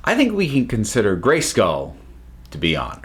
I think we can consider Greyskull to be honored.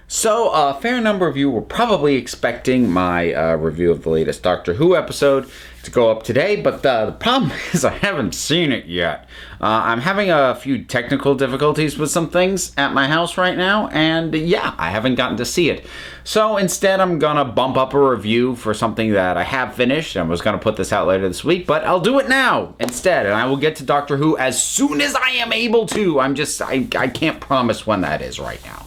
So, a fair number of you were probably expecting my review of the latest Doctor Who episode to go up today, but the problem is I haven't seen it yet. I'm having a few technical difficulties with some things at my house right now, and yeah, I haven't gotten to see it. So instead, I'm gonna bump up a review for something that I have finished. I was gonna put this out later this week, but I'll do it now instead, and I will get to Doctor Who as soon as I am able to. I can't promise when that is right now.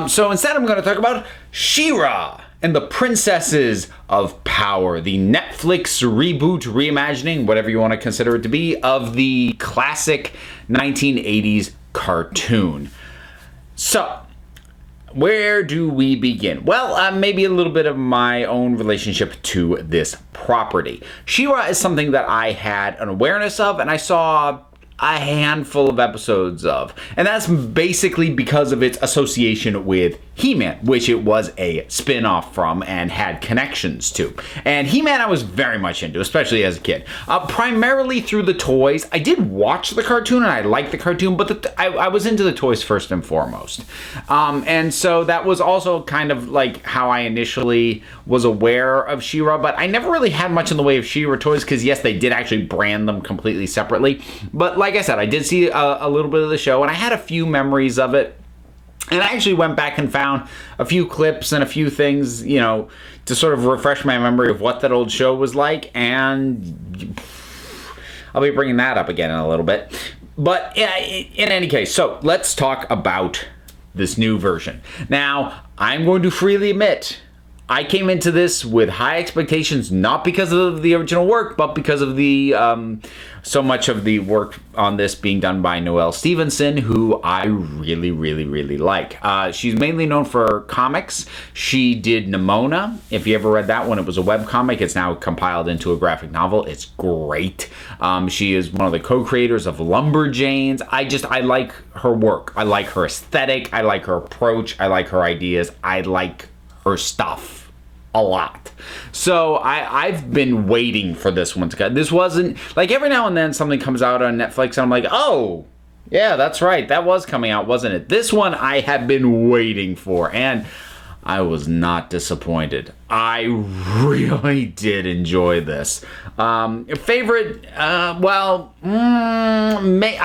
So instead, I'm going to talk about She-Ra and the Princesses of Power, the Netflix reboot, reimagining, whatever you want to consider it to be, of the classic 1980s cartoon. So, where do we begin? Well, maybe a little bit of my own relationship to this property. She-Ra is something that I had an awareness of, and I saw a handful of episodes of. And that's basically because of its association with He-Man, which it was a spin-off from and had connections to. And He-Man I was very much into, especially as a kid. Primarily through the toys. I did watch the cartoon and I liked the cartoon, but I was into the toys first and foremost. And so that was also kind of like how I initially was aware of She-Ra, but I never really had much in the way of She-Ra toys because yes, they did actually brand them completely separately. But like I said, I did see a little bit of the show and I had a few memories of it. And I actually went back and found a few clips and a few things, you know, to sort of refresh my memory of what that old show was like. And I'll be bringing that up again in a little bit. But in any case, so let's talk about this new version. Now, I'm going to freely admit, I came into this with high expectations, not because of the original work, but because of the so much of the work on this being done by Noelle Stevenson, who I really, really, really like. She's mainly known for comics. She did Nimona. If you ever read that one, it was a webcomic. It's now compiled into a graphic novel. It's great. She is one of the co-creators of Lumberjanes. I like her work. I like her aesthetic. I like her approach. I like her ideas. I like her stuff a lot. So I've been waiting for this one to come. This wasn't, like every now and then something comes out on Netflix and I'm like, oh, yeah, that's right. That was coming out, wasn't it? This one I have been waiting for and I was not disappointed. I really did enjoy this. Favorite, I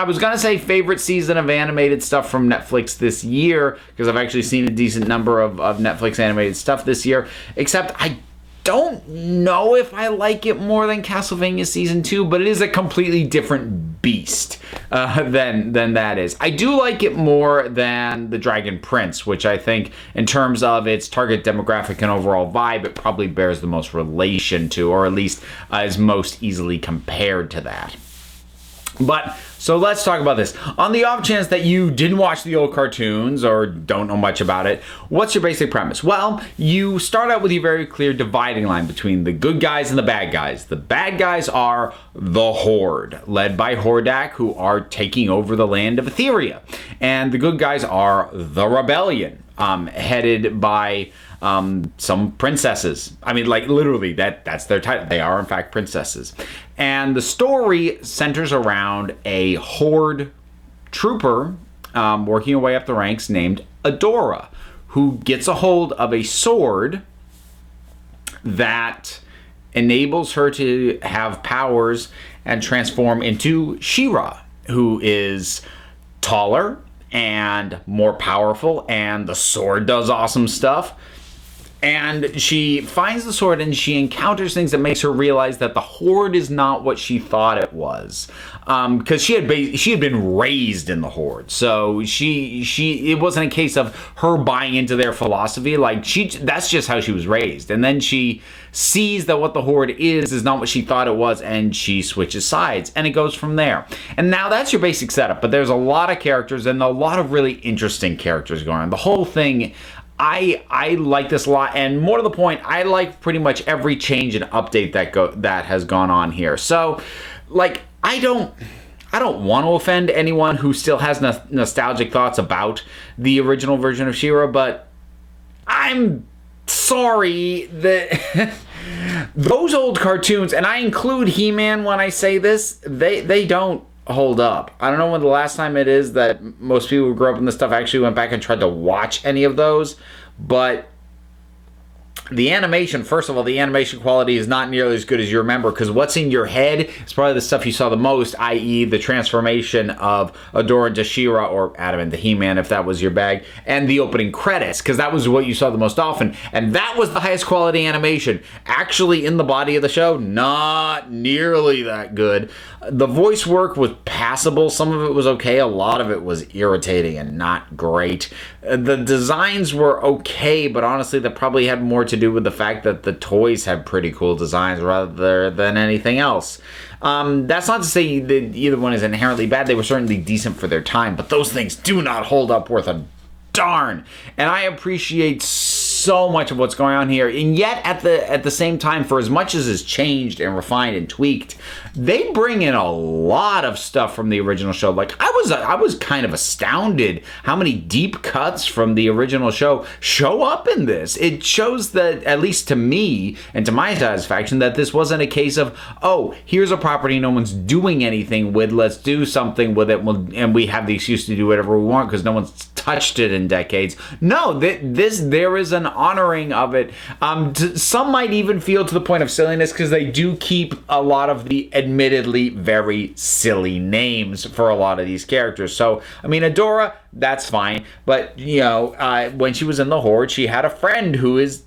was going to say favorite season of animated stuff from Netflix this year, because I've actually seen a decent number of Netflix animated stuff this year, except I don't know if I like it more than Castlevania Season 2, but it is a completely different beast than that is. I do like it more than The Dragon Prince, which I think in terms of its target demographic and overall vibe, it probably bears the most relation to, or at least is most easily compared to that. But, so let's talk about this. On the off chance that you didn't watch the old cartoons or don't know much about it, what's your basic premise? Well, you start out with a very clear dividing line between the good guys and the bad guys. The bad guys are the Horde, led by Hordak, who are taking over the land of Etheria. And the good guys are the Rebellion, headed by some princesses. I mean, like literally, that's their title. They are in fact princesses. And the story centers around a Horde trooper working her way up the ranks named Adora, who gets a hold of a sword that enables her to have powers and transform into She-Ra, who is taller and more powerful, and the sword does awesome stuff. And she finds the sword and she encounters things that makes her realize that the Horde is not what she thought it was. Because she had been raised in the Horde. So it wasn't a case of her buying into their philosophy. Like that's just how she was raised. And then she sees that what the Horde is not what she thought it was, and she switches sides, and it goes from there. And now that's your basic setup, but there's a lot of characters and a lot of really interesting characters going on. The whole thing, I like this a lot, and more to the point, I like pretty much every change and update that has gone on here. So, like, I I don't want to offend anyone who still has nostalgic thoughts about the original version of She-Ra, but I'm sorry that those old cartoons, and I include He-Man when I say this, they don't hold up. I don't know when the last time it is that most people who grew up in this stuff actually went back and tried to watch any of those, but the animation, first of all, the animation quality is not nearly as good as you remember, because what's in your head is probably the stuff you saw the most, i.e. the transformation of Adora into She-Ra, or Adam into He-Man if that was your bag, and the opening credits, because that was what you saw the most often, and that was the highest quality animation. Actually, in the body of the show, not nearly that good. The voice work was passable. Some of it was okay. A lot of it was irritating and not great. The designs were okay, but honestly, that probably had more to do with the fact that the toys had pretty cool designs rather than anything else. That's not to say that either one is inherently bad. They were certainly decent for their time, but those things do not hold up worth a darn. And I appreciate so much of what's going on here, and yet at the same time, for as much as is changed and refined and tweaked, they bring in a lot of stuff from the original show. Like I was kind of astounded how many deep cuts from the original show up in this. It shows that, at least to me and to my satisfaction, that this wasn't a case of, oh, here's a property no one's doing anything with, let's do something with it, and we have the excuse to do whatever we want because no one's touched it in decades. No, there is an honoring of it. Some might even feel to the point of silliness, because they do keep a lot of the admittedly very silly names for a lot of these characters. So, I mean, Adora, that's fine, but you know, when she was in the Horde, she had a friend who is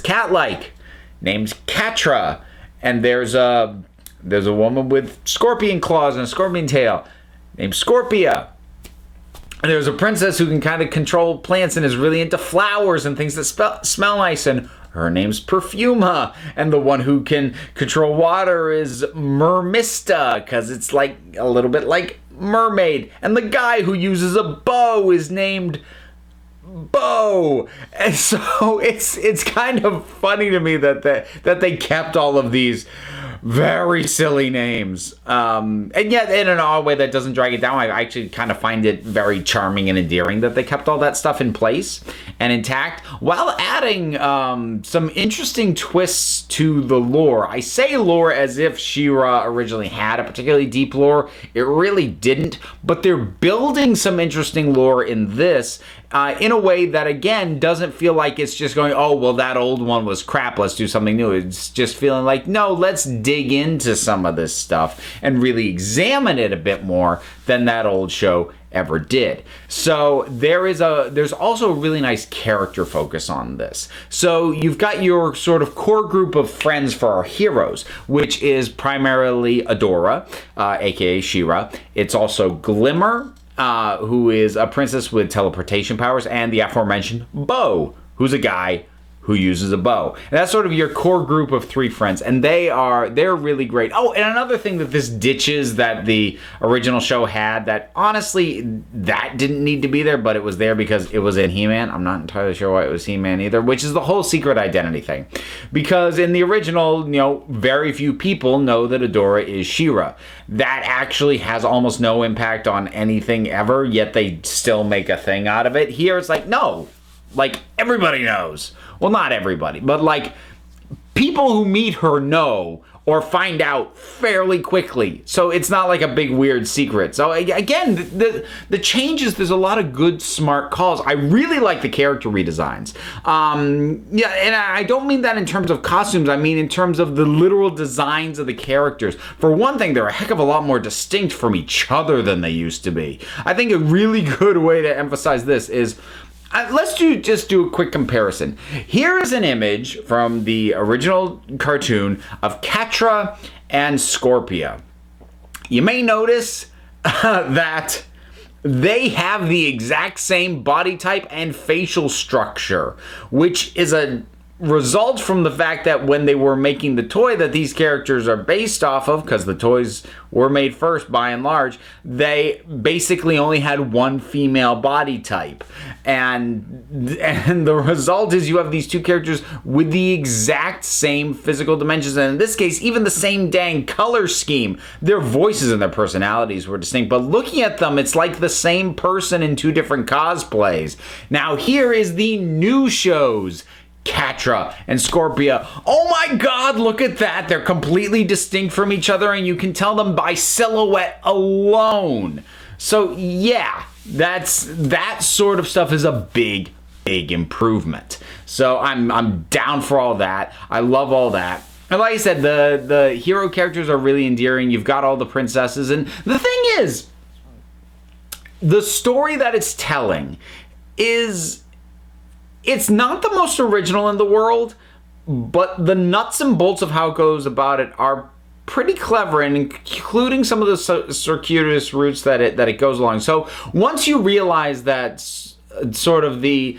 cat-like, named Katra, and there's a woman with scorpion claws and a scorpion tail named Scorpia. And there's a princess who can kind of control plants and is really into flowers and things that smell nice, and her name's Perfuma. And the one who can control water is Mermista, because it's like a little bit like mermaid. And the guy who uses a bow is named Bo. And so it's kind of funny to me that they kept all of these very silly names, and yet in an odd way that doesn't drag it down. I actually kind of find it very charming and endearing that they kept all that stuff in place and intact, while adding some interesting twists to the lore. I say lore as if She-Ra originally had a particularly deep lore. It really didn't, but they're building some interesting lore in this, in a way that, again, doesn't feel like it's just going, oh, well, that old one was crap, let's do something new. It's just feeling like, no, let's dig into some of this stuff and really examine it a bit more than that old show ever did. So there's also a really nice character focus on this. So you've got your sort of core group of friends for our heroes, which is primarily Adora, aka She-Ra. It's also Glimmer, who is a princess with teleportation powers, and the aforementioned Bo, who's a guy who uses a bow. And that's sort of your core group of three friends, and they're really great. Oh, and another thing that this ditches that the original show had, that honestly, that didn't need to be there, but it was there because it was in He-Man. I'm not entirely sure why it was He-Man either, which is the whole secret identity thing. Because in the original, you know, very few people know that Adora is She-Ra. That actually has almost no impact on anything ever, yet they still make a thing out of it. Here it's like, no, like everybody knows. Well, not everybody, but like people who meet her know or find out fairly quickly. So it's not like a big weird secret. So again, the changes, there's a lot of good, smart calls. I really like the character redesigns. Yeah, and I don't mean that in terms of costumes. I mean in terms of the literal designs of the characters. For one thing, they're a heck of a lot more distinct from each other than they used to be. I think a really good way to emphasize this is, let's just do a quick comparison. Here is an image from the original cartoon of Katra and Scorpia. You may notice that they have the exact same body type and facial structure, which is a results from the fact that when they were making the toy that these characters are based off of, because the toys were made first by and large, they basically only had one female body type. And the result is you have these two characters with the exact same physical dimensions, and in this case, even the same dang color scheme. Their voices and their personalities were distinct, but looking at them, it's like the same person in two different cosplays. Now, here is the new shows. Katra and Scorpia. Oh my god, look at that. They're completely distinct from each other, and you can tell them by silhouette alone. So yeah, that sort of stuff is a big improvement. So I'm down for all that. I love all that. And like I said, the hero characters are really endearing. You've got all the princesses, and the thing is, the story that it's telling is, it's not the most original in the world, but the nuts and bolts of how it goes about it are pretty clever, and including some of the circuitous routes that it goes along. So once you realize that sort of the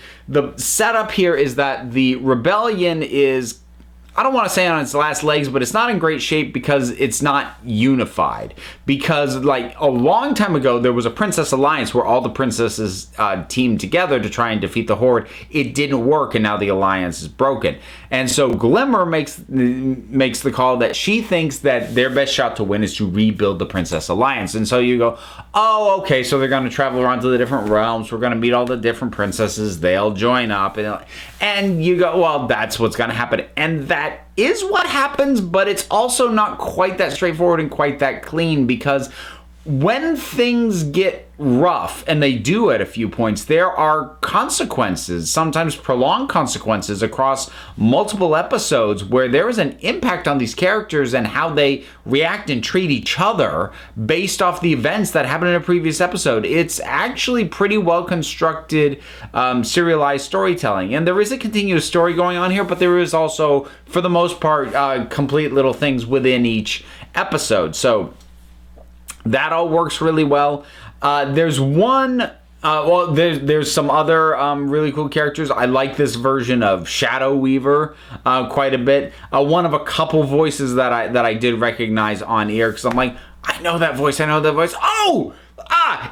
setup here is that the rebellion is, I don't want to say on its last legs, but it's not in great shape because it's not unified. Because like a long time ago, there was a princess alliance where all the princesses teamed together to try and defeat the Horde. It didn't work, and now the alliance is broken. And so Glimmer makes the call that she thinks that their best shot to win is to rebuild the Princess Alliance. And so you go, oh, okay, so they're going to travel around to the different realms. We're going to meet all the different princesses. They'll join up. And you go, well, that's what's going to happen. And that is what happens, but it's also not quite that straightforward and quite that clean, because when things get rough, and they do at a few points, there are consequences, sometimes prolonged consequences across multiple episodes, where there is an impact on these characters and how they react and treat each other based off the events that happened in a previous episode. It's actually pretty well constructed, serialized storytelling, and there is a continuous story going on here, but there is also, for the most part, complete little things within each episode. So that all works really well. There's one, there's some other really cool characters. I like this version of Shadow Weaver quite a bit. One of a couple voices that I did recognize on ear, because I'm like, I know that voice. Oh!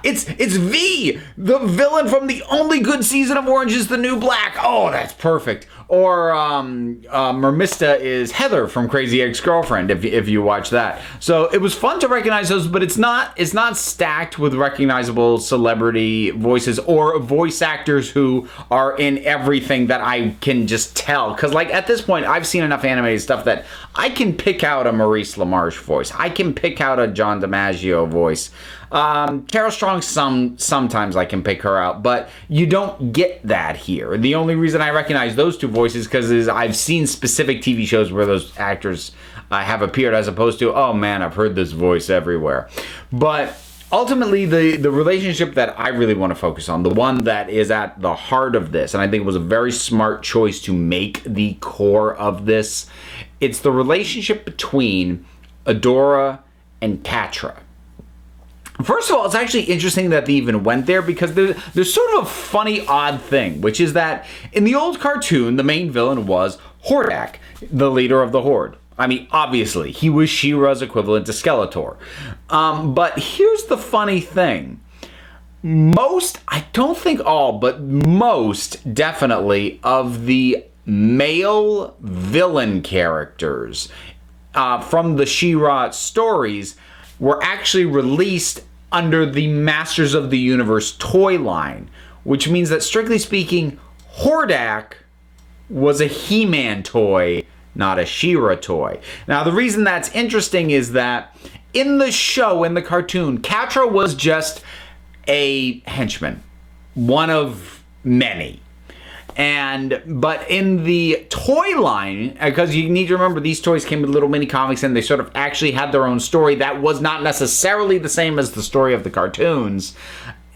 It's V, the villain from the only good season of Orange is the New Black. Oh, that's perfect. Or Mermista is Heather from Crazy Ex-Girlfriend, if you watch that. So it was fun to recognize those, but it's not stacked with recognizable celebrity voices or voice actors who are in everything that I can just tell. Because like at this point, I've seen enough animated stuff that I can pick out a Maurice LaMarche voice. I can pick out a John DiMaggio voice. Carol Strong, sometimes I can pick her out, but you don't get that here. The only reason I recognize those two voices because I've seen specific TV shows where those actors have appeared, as opposed to, oh man, I've heard this voice everywhere. But ultimately, the relationship that I really want to focus on, the one that is at the heart of this, and I think it was a very smart choice to make the core of this, it's the relationship between Adora and Tatra. First of all, it's actually interesting that they even went there, because there's sort of a funny, odd thing, which is that in the old cartoon, the main villain was Hordak, the leader of the Horde. I mean, obviously, he was She-Ra's equivalent to Skeletor. But here's the funny thing. Most, I don't think all, but most definitely of the male villain characters from the She-Ra stories were actually released under the Masters of the Universe toy line, which means that, strictly speaking, Hordak was a He-Man toy, not a She-Ra toy. Now, the reason that's interesting is that in the show, in the cartoon, Katra was just a henchman, one of many. But in the toy line, because you need to remember these toys came with little mini comics, and they sort of actually had their own story that was not necessarily the same as the story of the cartoons.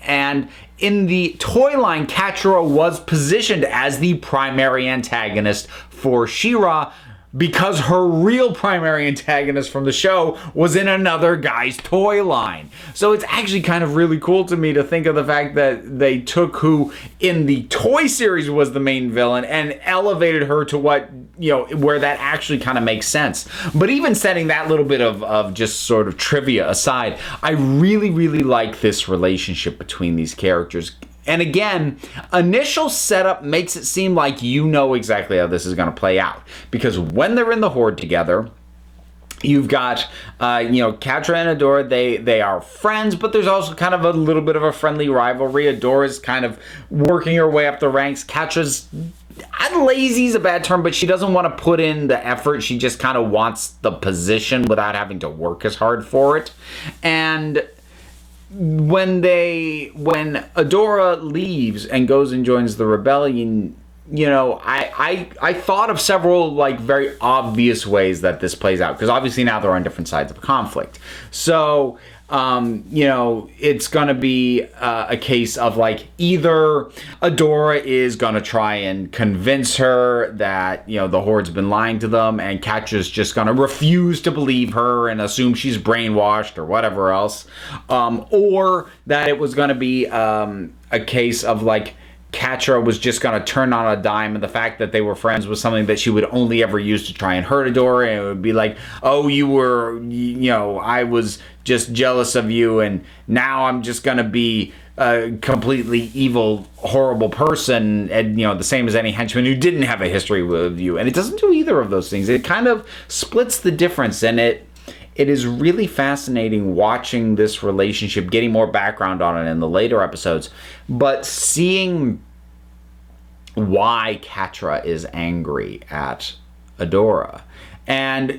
And in the toy line, Katra was positioned as the primary antagonist for She-Ra, because her real primary antagonist from the show was in another guy's toy line. So it's actually kind of really cool to me to think of the fact that they took who in the toy series was the main villain and elevated her to what, where that actually kind of makes sense. But even setting that little bit of just sort of trivia aside, I really, really like this relationship between these characters. And again, initial setup makes it seem like you know exactly how this is going to play out. Because when they're in the Horde together, you've got, Katra and Adora, they are friends, but there's also kind of a little bit of a friendly rivalry. Adora's kind of working her way up the ranks. Katra's, lazy is a bad term, but she doesn't want to put in the effort. She just kind of wants the position without having to work as hard for it. And when Adora leaves and goes and joins the rebellion, I thought of several very obvious ways that this plays out, because obviously now they're on different sides of a conflict. So it's gonna be a case of either Adora is gonna try and convince her that the Horde's been lying to them, and Katra's just gonna refuse to believe her and assume she's brainwashed or whatever else, or that it was gonna be a case of Katra was just going to turn on a dime, and the fact that they were friends was something that she would only ever use to try and hurt Adora, and it would be I was just jealous of you, and now I'm just going to be a completely evil, horrible person, and the same as any henchman who didn't have a history with you. And it doesn't do either of those things. It kind of splits the difference, and it is really fascinating watching this relationship, getting more background on it in the later episodes, but seeing why Katra is angry at Adora. And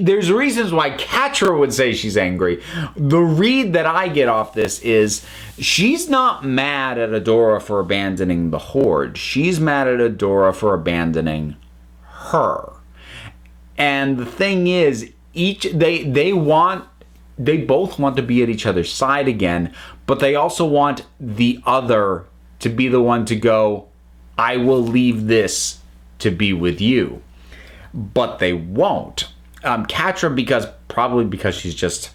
there's reasons why Katra would say she's angry. The read that I get off this is she's not mad at Adora for abandoning the Horde. She's mad at Adora for abandoning her. And the thing is, they both want to be at each other's side again, but they also want the other to be the one to go, I will leave this to be with you. But they won't. Katra probably because she's just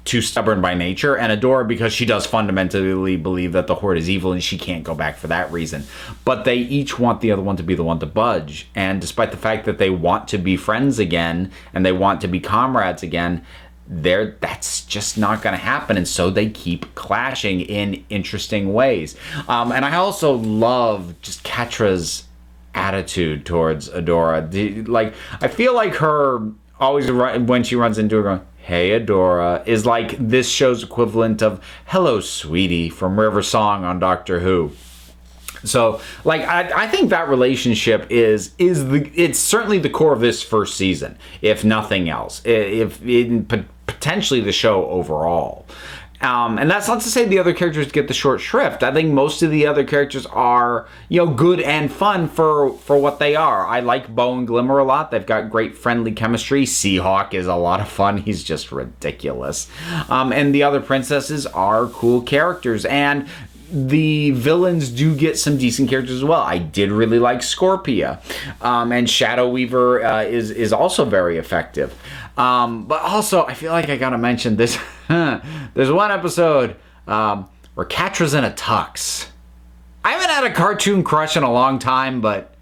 too stubborn by nature, and Adora because she does fundamentally believe that the Horde is evil and she can't go back for that reason. But they each want the other one to be the one to budge, and despite the fact that they want to be friends again and they want to be comrades again, that's just not going to happen, and so they keep clashing in interesting ways. And I also love just Katra's attitude towards Adora. I feel like her always when she runs into her going, hey Adora, is this show's equivalent of hello sweetie from River Song on Doctor Who. So I think that relationship it's certainly the core of this first season, if nothing else, if potentially the show overall. And that's not to say the other characters get the short shrift. I think most of the other characters are, good and fun for what they are. I like Bo and Glimmer a lot. They've got great friendly chemistry. Seahawk is a lot of fun. He's just ridiculous. And the other princesses are cool characters. And the villains do get some decent characters as well. I did really like Scorpia. And Shadow Weaver is also very effective. But also, I feel like I gotta mention this. There's one episode where Katra's in a tux. I haven't had a cartoon crush in a long time, but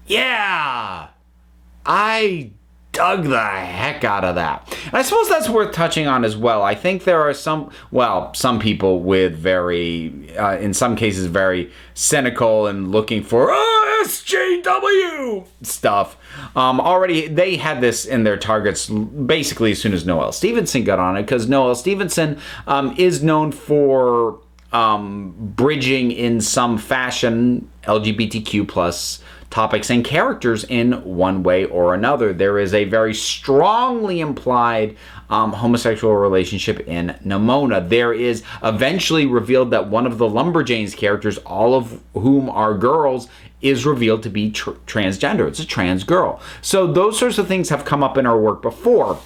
yeah, I dug the heck out of that. And I suppose that's worth touching on as well. I think there are some people with very, in some cases, very cynical and looking for SJW stuff. Already, they had this in their targets basically as soon as Noelle Stevenson got on it, because Noelle Stevenson is known for bridging in some fashion LGBTQ plus topics and characters in one way or another. There is a very strongly implied homosexual relationship in Nimona. There is eventually revealed that one of the Lumberjanes characters, all of whom are girls, is revealed to be transgender. It's a trans girl. So those sorts of things have come up in our work before.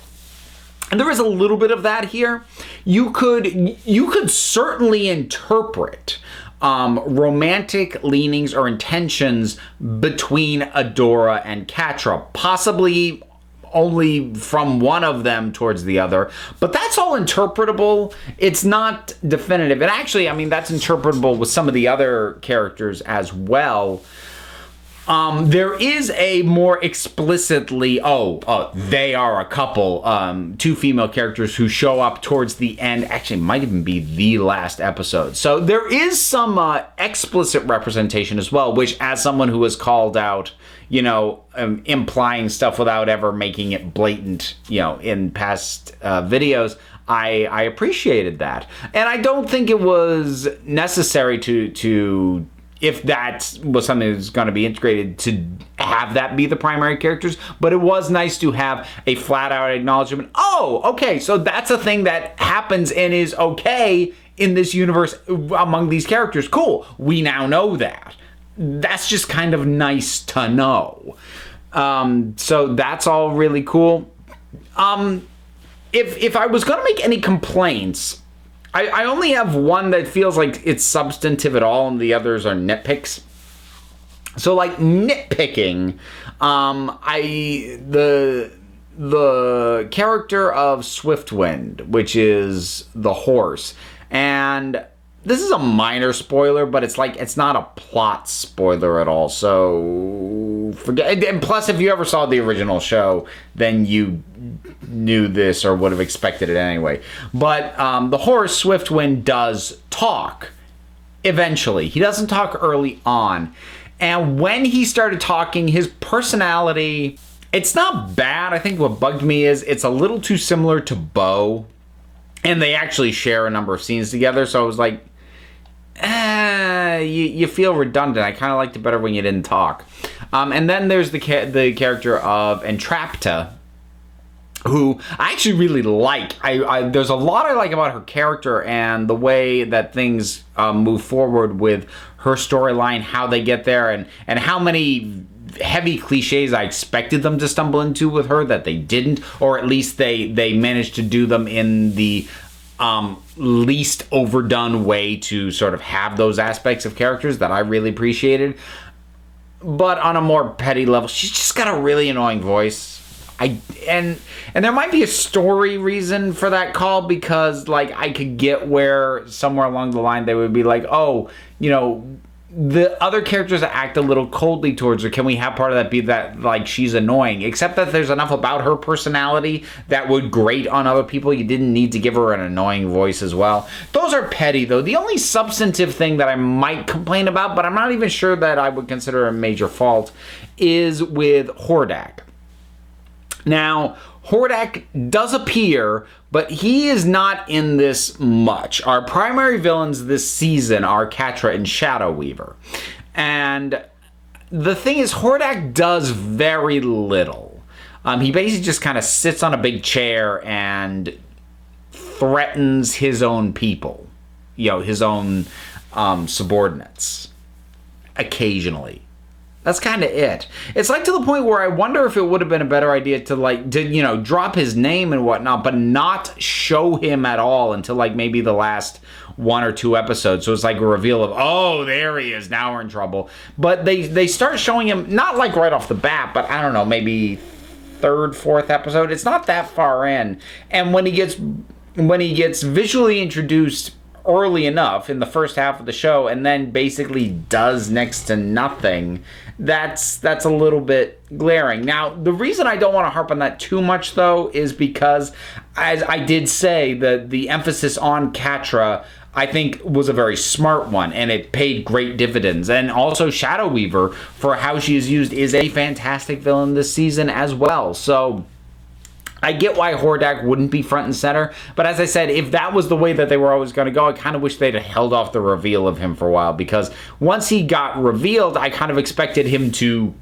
And there is a little bit of that here. You could certainly interpret romantic leanings or intentions between Adora and Katra, possibly only from one of them towards the other, but that's all interpretable. It's not definitive. And actually, I mean, that's interpretable with some of the other characters as well. There is a more explicitly, they are a couple, two female characters who show up towards the end. Actually, it might even be the last episode. So there is some explicit representation as well, which, as someone who has called out, implying stuff without ever making it blatant, in past videos, I appreciated that. And I don't think it was necessary to if that was something that's going to be integrated, to have that be the primary characters, but it was nice to have a flat-out acknowledgement. Oh, okay, so that's a thing that happens and is okay in this universe among these characters. Cool, we now know that. That's just kind of nice to know. So that's all really cool. If I was going to make any complaints, I only have one that feels like it's substantive at all, and the others are nitpicks. So, like, nitpicking, the character of Swiftwind, which is the horse, and this is a minor spoiler, but it's not a plot spoiler at all, so forget. And plus, if you ever saw the original show, then you knew this or would have expected it anyway. But the horse, Swiftwind, does talk eventually. He doesn't talk early on. And when he started talking, his personality, it's not bad. I think what bugged me is it's a little too similar to Bo. And they actually share a number of scenes together, so I was like, you feel redundant. I kind of liked it better when you didn't talk. And then there's the character of Entrapta, who I actually really like. There's a lot I like about her character and the way that things move forward with her storyline, how they get there, and how many heavy cliches I expected them to stumble into with her that they didn't, or at least they managed to do them in the least overdone way to sort of have those aspects of characters that I really appreciated. But on a more petty level, she's just got a really annoying voice. And there might be a story reason for that call, because like I could get where somewhere along the line they would be like, oh, the other characters act a little coldly towards her. Can we have part of that be that like she's annoying? Except that there's enough about her personality that would grate on other people. You didn't need to give her an annoying voice as well. Those are petty though. The only substantive thing that I might complain about, but I'm not even sure that I would consider a major fault, is with Hordak. Now, Hordak does appear, but he is not in this much. Our primary villains this season are Katra and Shadow Weaver. And the thing is, Hordak does very little. He basically just kind of sits on a big chair and threatens his own people. His own subordinates. Occasionally. That's kind of it. It's like to the point where I wonder if it would have been a better idea to drop his name and whatnot, but not show him at all until like maybe the last one or two episodes. So it's like a reveal of, oh, there he is. Now we're in trouble. But they start showing him, not like right off the bat, but I don't know, maybe third, fourth episode. It's not that far in. And when he gets visually introduced early enough in the first half of the show and then basically does next to nothing, that's a little bit glaring. Now, the reason I don't want to harp on that too much, though, is because, as I did say, the emphasis on Katra, I think, was a very smart one, and it paid great dividends. And also, Shadow Weaver, for how she is used, is a fantastic villain this season as well. So I get why Hordak wouldn't be front and center, but as I said, if that was the way that they were always going to go, I kind of wish they'd have held off the reveal of him for a while, because once he got revealed, I kind of expected him to,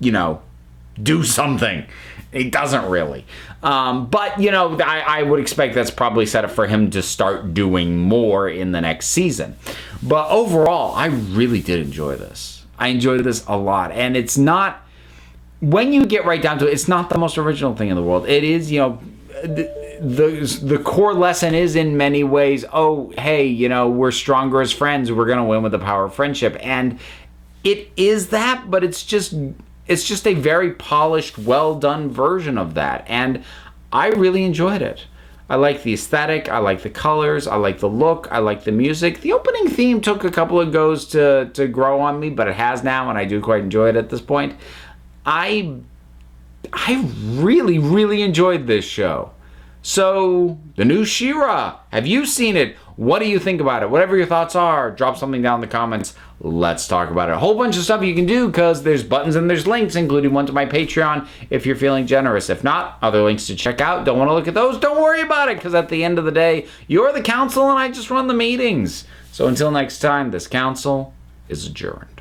do something. He doesn't really. But, I would expect that's probably set up for him to start doing more in the next season. But overall, I really did enjoy this. I enjoyed this a lot, and it's not... When you get right down to it, it's not the most original thing in the world. It is, the core lesson is in many ways, oh, hey, you know, we're stronger as friends. We're going to win with the power of friendship. And it is that, but it's just a very polished, well-done version of that. And I really enjoyed it. I like the aesthetic. I like the colors. I like the look. I like the music. The opening theme took a couple of goes to grow on me, but it has now, and I do quite enjoy it at this point. I really, really enjoyed this show. So, the new She-Ra. Have you seen it? What do you think about it? Whatever your thoughts are, drop something down in the comments. Let's talk about it. A whole bunch of stuff you can do because there's buttons and there's links, including one to my Patreon if you're feeling generous. If not, other links to check out. Don't want to look at those? Don't worry about it, because at the end of the day, you're the council and I just run the meetings. So until next time, this council is adjourned.